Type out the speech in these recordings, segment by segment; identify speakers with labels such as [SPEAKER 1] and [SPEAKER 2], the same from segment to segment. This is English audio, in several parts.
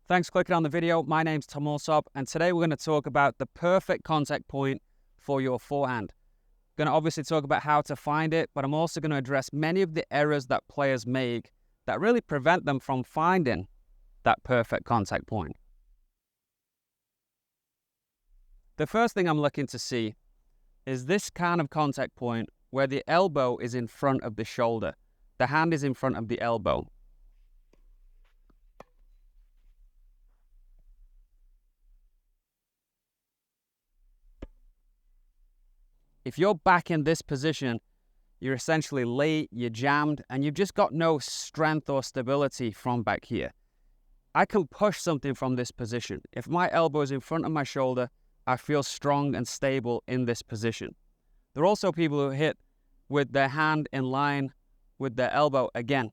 [SPEAKER 1] Thanks for clicking on the video. My name's Tom Alsop, and today we're going to talk about the perfect contact point for your forehand. Going to obviously talk about how to find it, but I'm also going to address many of the errors that players make that really prevent them from finding that perfect contact point. The first thing I'm looking to see is this kind of contact point where the elbow is in front of the shoulder. The hand is in front of the elbow. If you're back in this position, you're essentially late, you're jammed, and you've just got no strength or stability from back here. I can push something from this position. If my elbow is in front of my shoulder, I feel strong and stable in this position. There are also people who hit with their hand in line with their elbow. Again,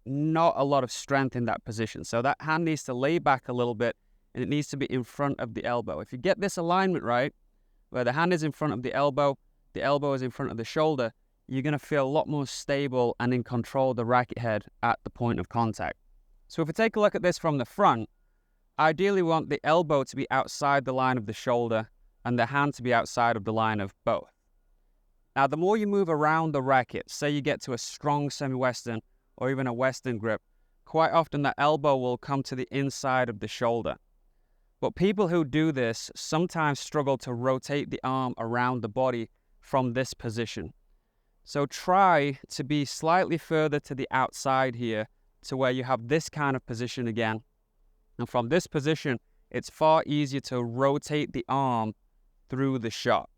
[SPEAKER 1] not a lot of strength in that position. So that hand needs to lay back a little bit, and it needs to be in front of the elbow. If you get this alignment right, where the hand is in front of the elbow is in front of the shoulder, you're going to feel a lot more stable and in control of the racket head at the point of contact. So if we take a look at this from the front, ideally we want the elbow to be outside the line of the shoulder and the hand to be outside of the line of both. Now, the more you move around the racket, say you get to a strong semi-western or even a western grip, quite often the elbow will come to the inside of the shoulder. But people who do this sometimes struggle to rotate the arm around the body from this position. So try to be slightly further to the outside here to where you have this kind of position again. And from this position, it's far easier to rotate the arm through the shot.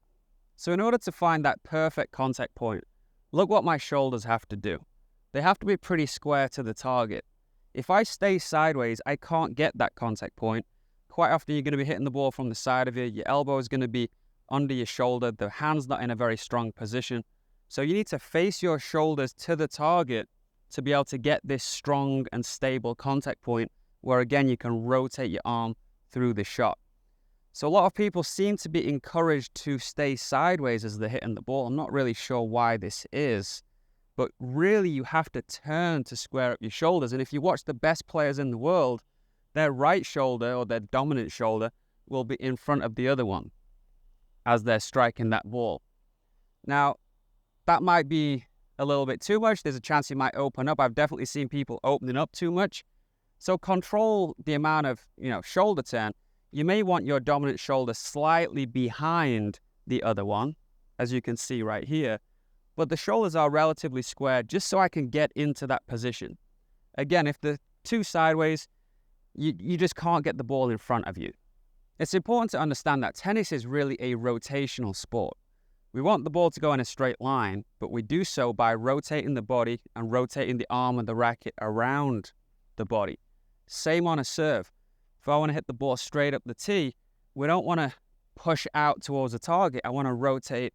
[SPEAKER 1] So in order to find that perfect contact point, look what my shoulders have to do. They have to be pretty square to the target. If I stay sideways, I can't get that contact point. Quite often you're going to be hitting the ball from the side of you. Your elbow is going to be under your shoulder. The hand's not in a very strong position. So you need to face your shoulders to the target to be able to get this strong and stable contact point where, again, you can rotate your arm through the shot. So a lot of people seem to be encouraged to stay sideways as they're hitting the ball. I'm not really sure why this is, but really you have to turn to square up your shoulders. And if you watch the best players in the world, their right shoulder or their dominant shoulder will be in front of the other one as they're striking that ball. Now, that might be a little bit too much. There's a chance you might open up. I've definitely seen people opening up too much. So control the amount of, shoulder turn. You may want your dominant shoulder slightly behind the other one, as you can see right here. But the shoulders are relatively square just so I can get into that position. Again, if the two sideways, you just can't get the ball in front of you. It's important to understand that tennis is really a rotational sport. We want the ball to go in a straight line, but we do so by rotating the body and rotating the arm and the racket around the body. Same on a serve. If I want to hit the ball straight up the tee, we don't want to push out towards the target. I want to rotate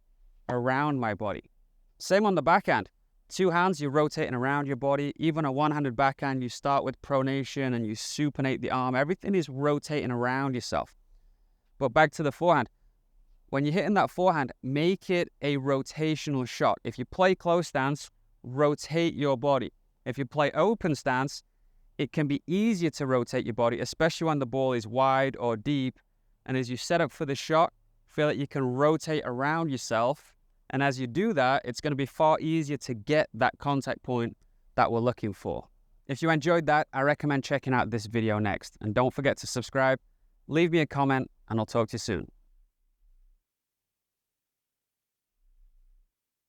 [SPEAKER 1] around my body. Same on the backhand. Two hands, you're rotating around your body. Even a one-handed backhand, you start with pronation and you supinate the arm. Everything is rotating around yourself. But back to the forehand. When you're hitting that forehand, make it a rotational shot. If you play close stance, rotate your body. If you play open stance, it can be easier to rotate your body, especially when the ball is wide or deep. And as you set up for the shot, feel like you can rotate around yourself. And as you do that, it's going to be far easier to get that contact point that we're looking for. If you enjoyed that, I recommend checking out this video next. And don't forget to subscribe, leave me a comment, and I'll talk to you soon.